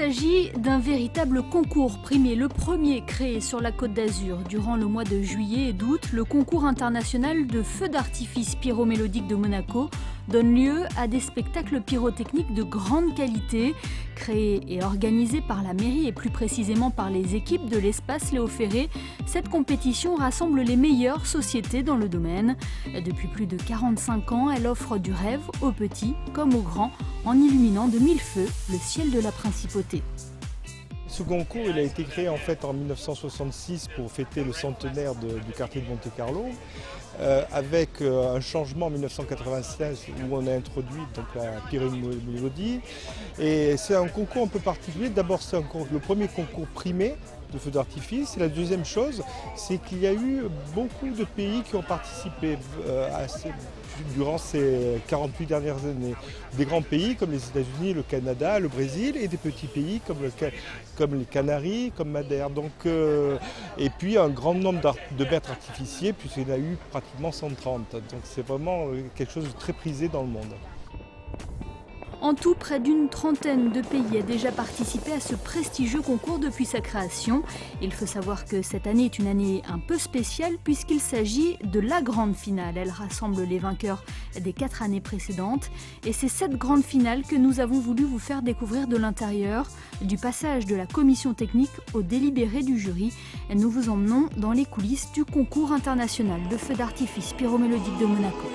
s'agit d'un véritable concours primé, le premier créé sur la Côte d'Azur. Durant le mois de juillet et d'août, le concours international de feux d'artifice pyromélodique de Monaco donne lieu à des spectacles pyrotechniques de grande qualité, créés et organisés par la mairie et plus précisément par les équipes de l'espace Léo Ferré. Cette compétition rassemble les meilleures sociétés dans le domaine. Depuis plus de 45 ans, elle offre du rêve aux petits comme aux grands en illuminant de mille feux le ciel de la principauté. Ce concours il a été créé en fait en 1966 pour fêter le centenaire du quartier de Monte-Carlo, avec un changement en 1996 où on a introduit donc, la pyromélodie. Et c'est un concours un peu particulier. D'abord c'est le premier concours primé de feux d'artifice. Et la deuxième chose, c'est qu'il y a eu beaucoup de pays qui ont participé durant ces 48 dernières années. Des grands pays comme les États-Unis, le Canada, le Brésil, et des petits pays comme les Canaries, comme Madère. Et puis un grand nombre de maîtres artificiers, puisqu'il y en a eu pratiquement 130. Donc c'est vraiment quelque chose de très prisé dans le monde. En tout, près d'une trentaine de pays a déjà participé à ce prestigieux concours depuis sa création. Il faut savoir que cette année est une année un peu spéciale puisqu'il s'agit de la grande finale. Elle rassemble les vainqueurs des 4 années précédentes. Et c'est cette grande finale que nous avons voulu vous faire découvrir de l'intérieur, du passage de la commission technique au délibéré du jury. Et nous vous emmenons dans les coulisses du concours international de feux d'artifice pyromélodique de Monaco.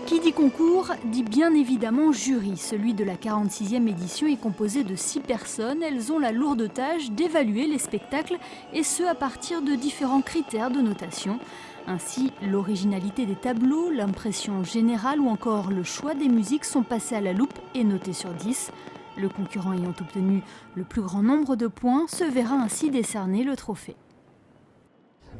Qui dit concours dit bien évidemment jury. Celui de la 46e édition est composé de 6 personnes. Elles ont la lourde tâche d'évaluer les spectacles et ce à partir de différents critères de notation. Ainsi, l'originalité des tableaux, l'impression générale ou encore le choix des musiques sont passés à la loupe et notés sur 10. Le concurrent ayant obtenu le plus grand nombre de points se verra ainsi décerner le trophée.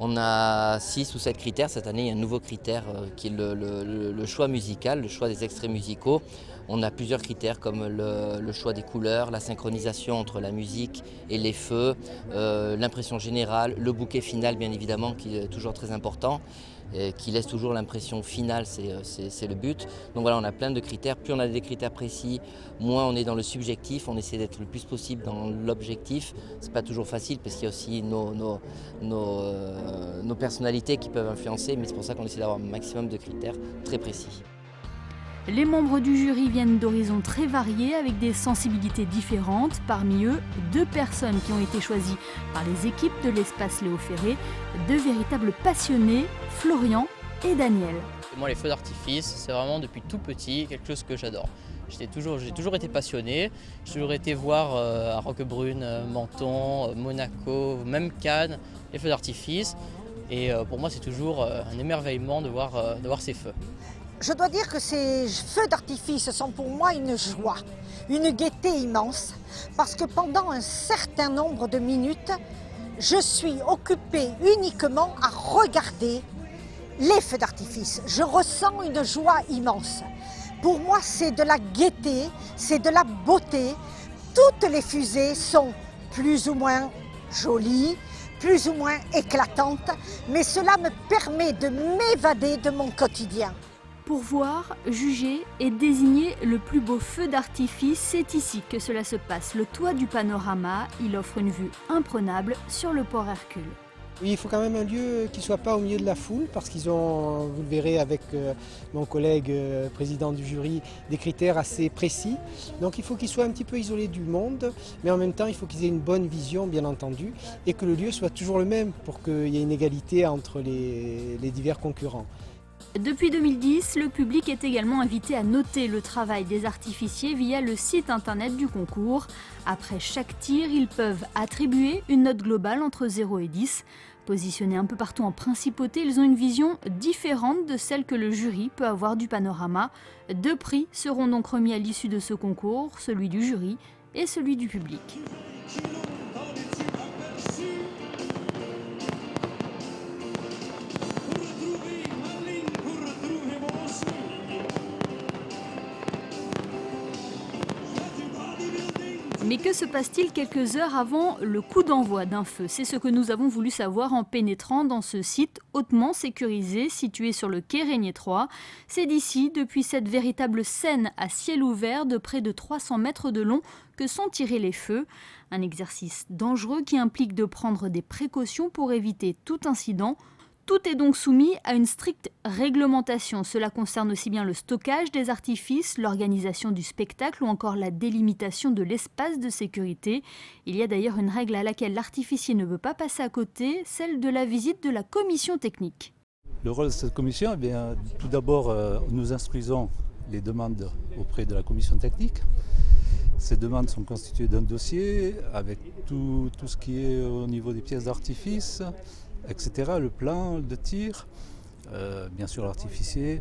On a 6 ou 7 critères. Cette année, il y a un nouveau critère qui est le choix musical, le choix des extraits musicaux. On a plusieurs critères comme le choix des couleurs, la synchronisation entre la musique et les feux, l'impression générale, le bouquet final bien évidemment qui est toujours très important, qui laisse toujours l'impression finale, c'est le but. Donc voilà, on a plein de critères. Plus on a des critères précis, moins on est dans le subjectif, on essaie d'être le plus possible dans l'objectif. C'est pas toujours facile parce qu'il y a aussi nos personnalités qui peuvent influencer, mais c'est pour ça qu'on essaie d'avoir un maximum de critères très précis. Les membres du jury viennent d'horizons très variés avec des sensibilités différentes. Parmi eux, 2 personnes qui ont été choisies par les équipes de l'espace Léo Ferré, 2 véritables passionnés, Florian et Daniel. Moi, les feux d'artifice, c'est vraiment depuis tout petit quelque chose que j'adore. J'ai toujours été passionné, j'ai toujours été voir à Roquebrune, Menton, Monaco, même Cannes, les feux d'artifice. Et pour moi, c'est toujours un émerveillement de voir ces feux. Je dois dire que ces feux d'artifice sont pour moi une joie, une gaieté immense, parce que pendant un certain nombre de minutes, je suis occupée uniquement à regarder les feux d'artifice. Je ressens une joie immense. Pour moi, c'est de la gaieté, c'est de la beauté. Toutes les fusées sont plus ou moins jolies, plus ou moins éclatantes, mais cela me permet de m'évader de mon quotidien. Pour voir, juger et désigner le plus beau feu d'artifice, c'est ici que cela se passe. Le toit du panorama, il offre une vue imprenable sur le port Hercule. Oui, il faut quand même un lieu qui ne soit pas au milieu de la foule parce qu'ils ont, vous le verrez avec mon collègue président du jury, des critères assez précis. Donc il faut qu'ils soient un petit peu isolés du monde, mais en même temps il faut qu'ils aient une bonne vision bien entendu et que le lieu soit toujours le même pour qu'il y ait une égalité entre les divers concurrents. Depuis 2010, le public est également invité à noter le travail des artificiers via le site internet du concours. Après chaque tir, ils peuvent attribuer une note globale entre 0 et 10. Positionnés un peu partout en principauté, ils ont une vision différente de celle que le jury peut avoir du panorama. 2 prix seront donc remis à l'issue de ce concours, celui du jury et celui du public. Mais que se passe-t-il quelques heures avant le coup d'envoi d'un feu? C'est ce que nous avons voulu savoir en pénétrant dans ce site hautement sécurisé situé sur le quai Régnier 3. C'est d'ici, depuis cette véritable scène à ciel ouvert de près de 300 mètres de long, que sont tirés les feux. Un exercice dangereux qui implique de prendre des précautions pour éviter tout incident. Tout est donc soumis à une stricte réglementation. Cela concerne aussi bien le stockage des artifices, l'organisation du spectacle ou encore la délimitation de l'espace de sécurité. Il y a d'ailleurs une règle à laquelle l'artificier ne veut pas passer à côté, celle de la visite de la commission technique. Le rôle de cette commission, tout d'abord, nous instruisons les demandes auprès de la commission technique. Ces demandes sont constituées d'un dossier avec tout ce qui est au niveau des pièces d'artifice, etc., le plan de tir, bien sûr l'artificier.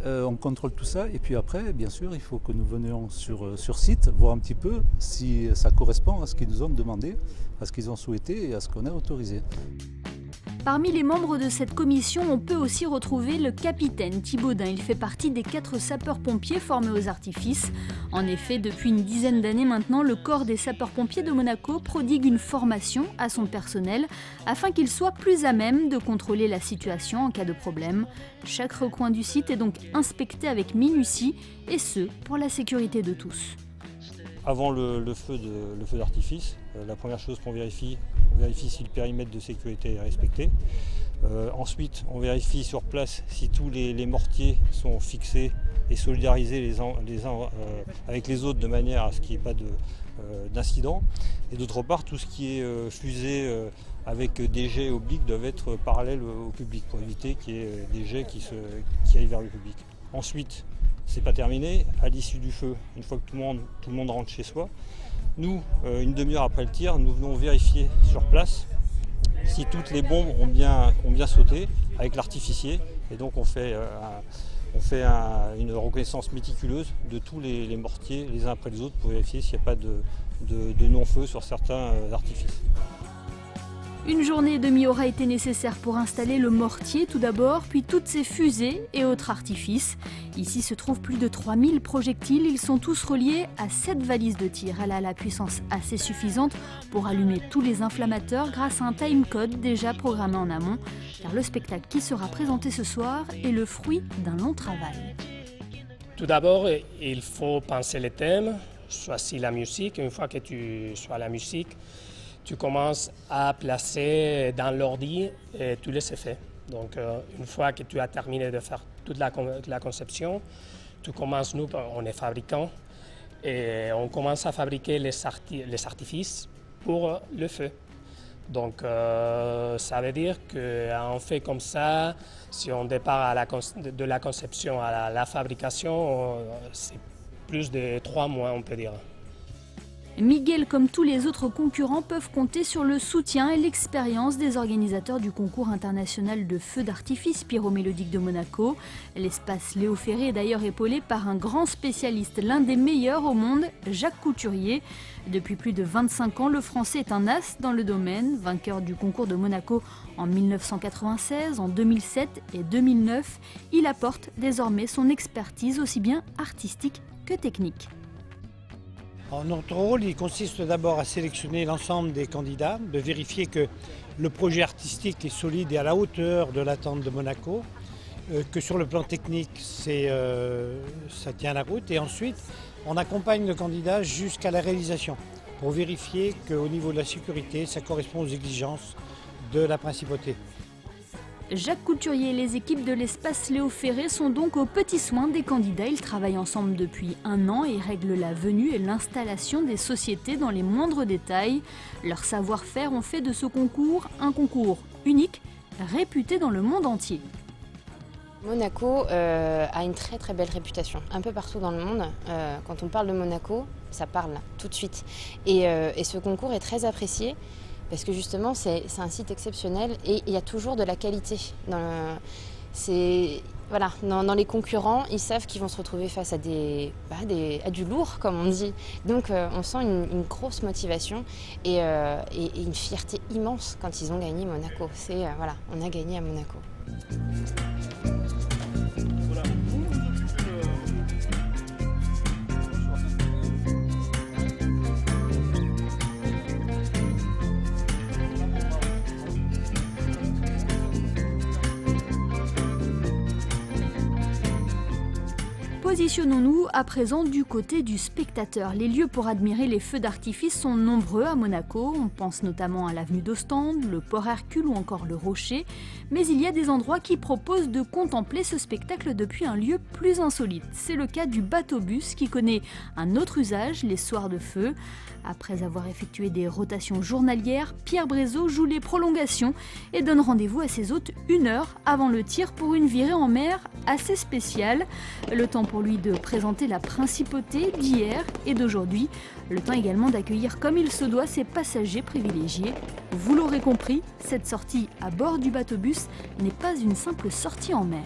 On contrôle tout ça et puis après, bien sûr, il faut que nous venions sur site, voir un petit peu si ça correspond à ce qu'ils nous ont demandé, à ce qu'ils ont souhaité et à ce qu'on a autorisé. Parmi les membres de cette commission, on peut aussi retrouver le capitaine Thibaudet. Il fait partie des 4 sapeurs-pompiers formés aux artifices. En effet, depuis une dizaine d'années maintenant, le corps des sapeurs-pompiers de Monaco prodigue une formation à son personnel afin qu'il soit plus à même de contrôler la situation en cas de problème. Chaque recoin du site est donc inspecté avec minutie et ce, pour la sécurité de tous. Avant le feu d'artifice, la première chose qu'on vérifie, si le périmètre de sécurité est respecté. Ensuite, on vérifie sur place si tous les mortiers sont fixés et solidarisés les uns avec les autres de manière à ce qu'il n'y ait pas d'incident. Et d'autre part, tout ce qui est fusée avec des jets obliques doivent être parallèles au public pour éviter qu'il y ait des jets qui aillent vers le public. Ensuite, c'est pas terminé. À l'issue du feu, une fois que tout le monde rentre chez soi, nous, une demi-heure après le tir, nous venons vérifier sur place si toutes les bombes ont bien sauté avec l'artificier. Et donc on fait une reconnaissance méticuleuse de tous les mortiers les uns après les autres pour vérifier s'il n'y a pas de non-feu sur certains artifices. Une journée et demie aura été nécessaire pour installer le mortier tout d'abord, puis toutes ses fusées et autres artifices. Ici se trouvent plus de 3000 projectiles, ils sont tous reliés à 7 valises de tir. Elle a la puissance assez suffisante pour allumer tous les inflammateurs grâce à un timecode déjà programmé en amont, car le spectacle qui sera présenté ce soir est le fruit d'un long travail. Tout d'abord, il faut penser les thèmes, choisir la musique. Une fois que tu choisis la musique, tu commences à placer dans l'ordi tous les effets. Donc, une fois que tu as terminé de faire toute la conception, tu commences, nous, on est fabricants, et on commence à fabriquer les artifices pour le feu. Donc, ça veut dire qu'on fait comme ça, si on départ de la conception à la fabrication, c'est plus de 3 mois, on peut dire. Miguel, comme tous les autres concurrents, peuvent compter sur le soutien et l'expérience des organisateurs du concours international de feux d'artifice pyromélodique de Monaco. L'espace Léo Ferré est d'ailleurs épaulé par un grand spécialiste, l'un des meilleurs au monde, Jacques Couturier. Depuis plus de 25 ans, le Français est un as dans le domaine, vainqueur du concours de Monaco en 1996, en 2007 et 2009. Il apporte désormais son expertise aussi bien artistique que technique. Alors, notre rôle, il consiste d'abord à sélectionner l'ensemble des candidats, de vérifier que le projet artistique est solide et à la hauteur de l'attente de Monaco, que sur le plan technique, ça tient la route. Et ensuite, on accompagne le candidat jusqu'à la réalisation pour vérifier qu'au niveau de la sécurité, ça correspond aux exigences de la principauté. Jacques Couturier et les équipes de l'espace Léo Ferré sont donc aux petits soins des candidats. Ils travaillent ensemble depuis 1 an et règlent la venue et l'installation des sociétés dans les moindres détails. Leur savoir-faire ont fait de ce concours un concours unique, réputé dans le monde entier. Monaco a une très très belle réputation, un peu partout dans le monde. Quand on parle de Monaco, ça parle tout de suite. Et ce concours est très apprécié. Parce que justement, c'est un site exceptionnel et il y a toujours de la qualité. Dans les concurrents, ils savent qu'ils vont se retrouver face à du lourd, comme on dit. Donc on sent une grosse motivation et une fierté immense quand ils ont gagné Monaco. On a gagné à Monaco. Positionnons-nous à présent du côté du spectateur. Les lieux pour admirer les feux d'artifice sont nombreux à Monaco. On pense notamment à l'avenue d'Ostende, le port Hercule ou encore le Rocher. Mais il y a des endroits qui proposent de contempler ce spectacle depuis un lieu plus insolite. C'est le cas du bateau-bus qui connaît un autre usage, les soirs de feu. Après avoir effectué des rotations journalières, Pierre Brézot joue les prolongations et donne rendez-vous à ses hôtes 1 heure avant le tir pour une virée en mer assez spéciale. Le temps pour lui de présenter la principauté d'hier et d'aujourd'hui. Le temps également d'accueillir comme il se doit ses passagers privilégiés. Vous l'aurez compris, cette sortie à bord du bateau-bus n'est pas une simple sortie en mer.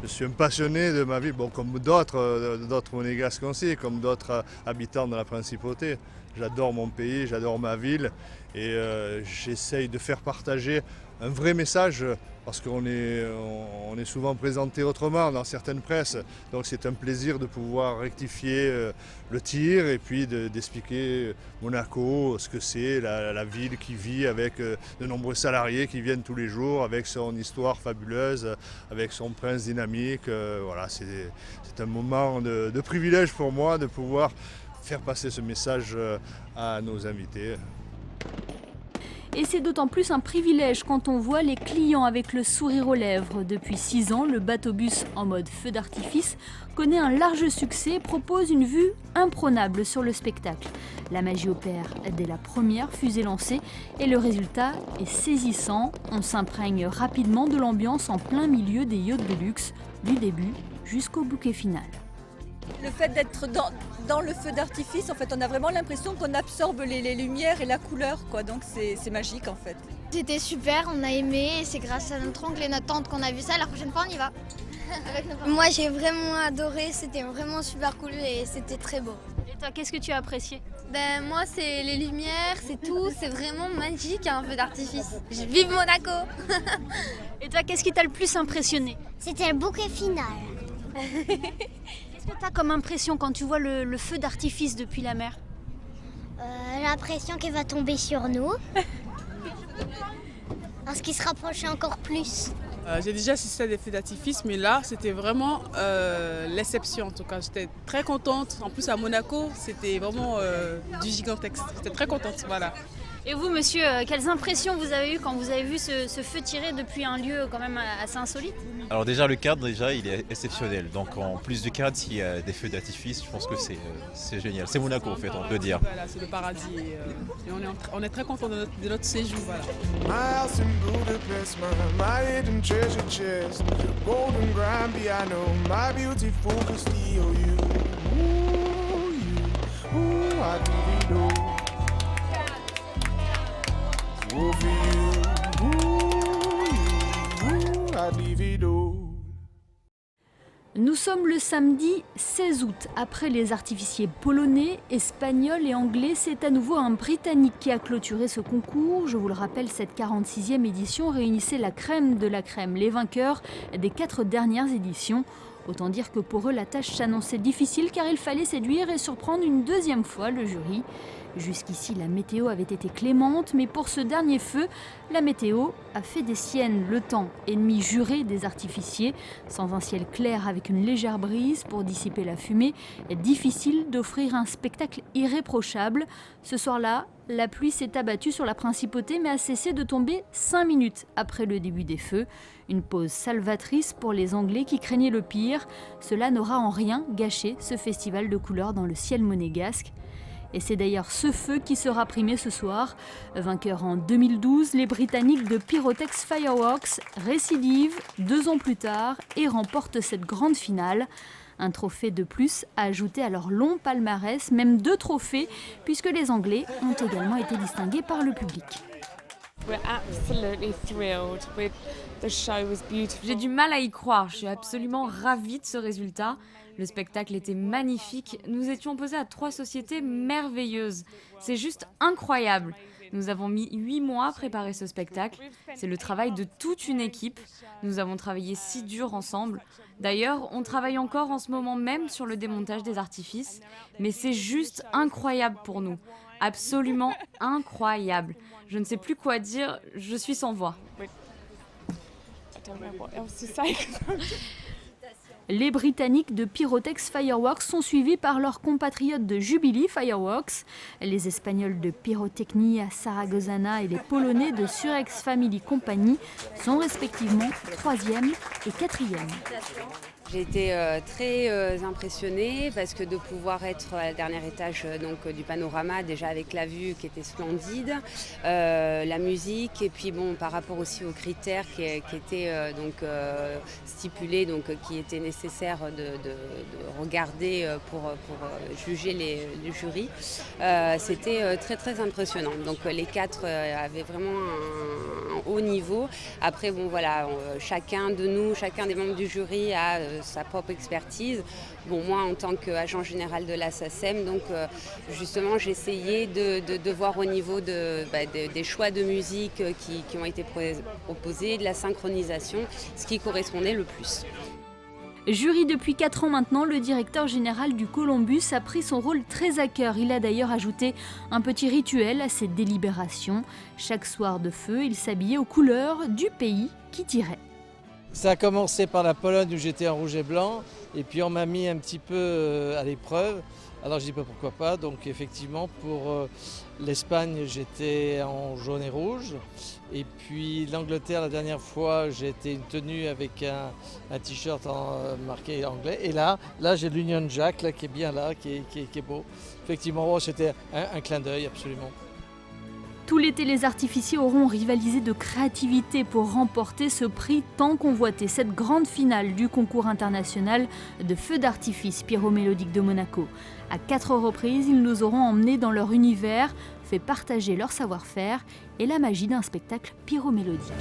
Je suis un passionné de ma ville, comme d'autres monégasques aussi, comme d'autres habitants de la principauté. J'adore mon pays, j'adore ma ville et j'essaye de faire partager un vrai message parce qu'on est souvent présenté autrement dans certaines presses. Donc c'est un plaisir de pouvoir rectifier le tir et puis d'expliquer Monaco, ce que c'est, la ville qui vit avec de nombreux salariés qui viennent tous les jours, avec son histoire fabuleuse, avec son prince dynamique. Voilà, c'est un moment de privilège pour moi de pouvoir faire passer ce message à nos invités. Et c'est d'autant plus un privilège quand on voit les clients avec le sourire aux lèvres. Depuis 6 ans, le bateau-bus en mode feu d'artifice connaît un large succès et propose une vue imprenable sur le spectacle. La magie opère dès la première fusée lancée et le résultat est saisissant. On s'imprègne rapidement de l'ambiance en plein milieu des yachts de luxe, du début jusqu'au bouquet final. Le fait d'être dans le feu d'artifice, en fait, on a vraiment l'impression qu'on absorbe les lumières et la couleur, quoi. Donc c'est magique en fait. C'était super, on a aimé et c'est grâce à notre oncle et notre tante qu'on a vu ça. La prochaine fois on y va. Moi j'ai vraiment adoré, c'était vraiment super cool et c'était très beau. Et toi, qu'est-ce que tu as apprécié ? Moi c'est les lumières, c'est tout, c'est vraiment magique un feu d'artifice. Vive Monaco. Et toi, qu'est-ce qui t'a le plus impressionné ? C'était le bouquet final. Qu'est-ce que tu as comme impression quand tu vois le feu d'artifice depuis la mer ? L'impression qu'il va tomber sur nous. Parce qu'il se rapprochait encore plus. J'ai déjà assisté à des feux d'artifice, mais là, c'était vraiment l'exception. En tout cas, j'étais très contente. En plus, à Monaco, c'était vraiment du gigantesque. J'étais très contente, voilà. Et vous, monsieur, quelles impressions vous avez eues quand vous avez vu ce feu tiré depuis un lieu quand même assez insolite ? Alors déjà, le cadre, il est exceptionnel. Donc en plus du cadre, s'il y a des feux d'artifice, je pense que c'est génial. C'est Monaco, en fait, on peut dire. Voilà, c'est le paradis. Et on est très content de notre séjour. Voilà. Nous sommes le samedi 16 août. Après les artificiers polonais, espagnols et anglais, c'est à nouveau un Britannique qui a clôturé ce concours. Je vous le rappelle, cette 46e édition réunissait la crème de la crème, les vainqueurs des 4 dernières éditions. Autant dire que pour eux, la tâche s'annonçait difficile car il fallait séduire et surprendre une deuxième fois le jury. Jusqu'ici, la météo avait été clémente, mais pour ce dernier feu, la météo a fait des siennes. Le temps, ennemi juré des artificiers, sans un ciel clair avec une légère brise pour dissiper la fumée, est difficile d'offrir un spectacle irréprochable. Ce soir-là, la pluie s'est abattue sur la principauté, mais a cessé de tomber 5 minutes après le début des feux. Une pause salvatrice pour les Anglais qui craignaient le pire. Cela n'aura en rien gâché ce festival de couleurs dans le ciel monégasque. Et c'est d'ailleurs ce feu qui sera primé ce soir. Vainqueurs en 2012, les Britanniques de Pyrotex Fireworks récidivent 2 ans plus tard et remportent cette grande finale. Un trophée de plus à ajouter à leur long palmarès, même 2 trophées, puisque les Anglais ont également été distingués par le public. J'ai du mal à y croire, je suis absolument ravie de ce résultat. Le spectacle était magnifique, nous étions opposés à 3 sociétés merveilleuses. C'est juste incroyable. Nous avons mis 8 mois à préparer ce spectacle. C'est le travail de toute une équipe. Nous avons travaillé si dur ensemble. D'ailleurs, on travaille encore en ce moment même sur le démontage des artifices. Mais c'est juste incroyable pour nous. Absolument incroyable. Je ne sais plus quoi dire, je suis sans voix. Les Britanniques de Pyrotex Fireworks sont suivis par leurs compatriotes de Jubilee Fireworks, les Espagnols de Pyrotechnia Zaragozana et les Polonais de Surex Family Company sont respectivement 3e et 4e. J'ai été très impressionnée parce que de pouvoir être à le dernier étage du panorama, déjà avec la vue qui était splendide, la musique et puis bon, par rapport aussi aux critères qui étaient stipulés, qui étaient nécessaires de regarder pour juger les jurys, c'était très très impressionnant. Donc les 4 avaient vraiment un haut niveau. Après bon voilà, chacun des membres du jury a sa propre expertise. Bon, moi, en tant qu'agent général de la SACEM, justement, j'ai essayé de voir au niveau des choix de musique qui ont été proposés, de la synchronisation, ce qui correspondait le plus. Jury depuis 4 ans maintenant, le directeur général du Columbus a pris son rôle très à cœur. Il a d'ailleurs ajouté un petit rituel à ses délibérations. Chaque soir de feu, il s'habillait aux couleurs du pays qui tirait. Ça a commencé par la Pologne où j'étais en rouge et blanc et puis on m'a mis un petit peu à l'épreuve. Alors je dis pas pourquoi pas, donc effectivement pour l'Espagne j'étais en jaune et rouge et puis l'Angleterre la dernière fois j'ai été une tenue avec un t-shirt marqué anglais et là j'ai l'Union Jack là, qui est bien là, qui est beau. Effectivement c'était un clin d'œil absolument. Tout l'été, les artificiers auront rivalisé de créativité pour remporter ce prix tant convoité. Cette grande finale du concours international de feux d'artifice pyromélodique de Monaco. À 4 reprises, ils nous auront emmenés dans leur univers, fait partager leur savoir-faire et la magie d'un spectacle pyromélodique.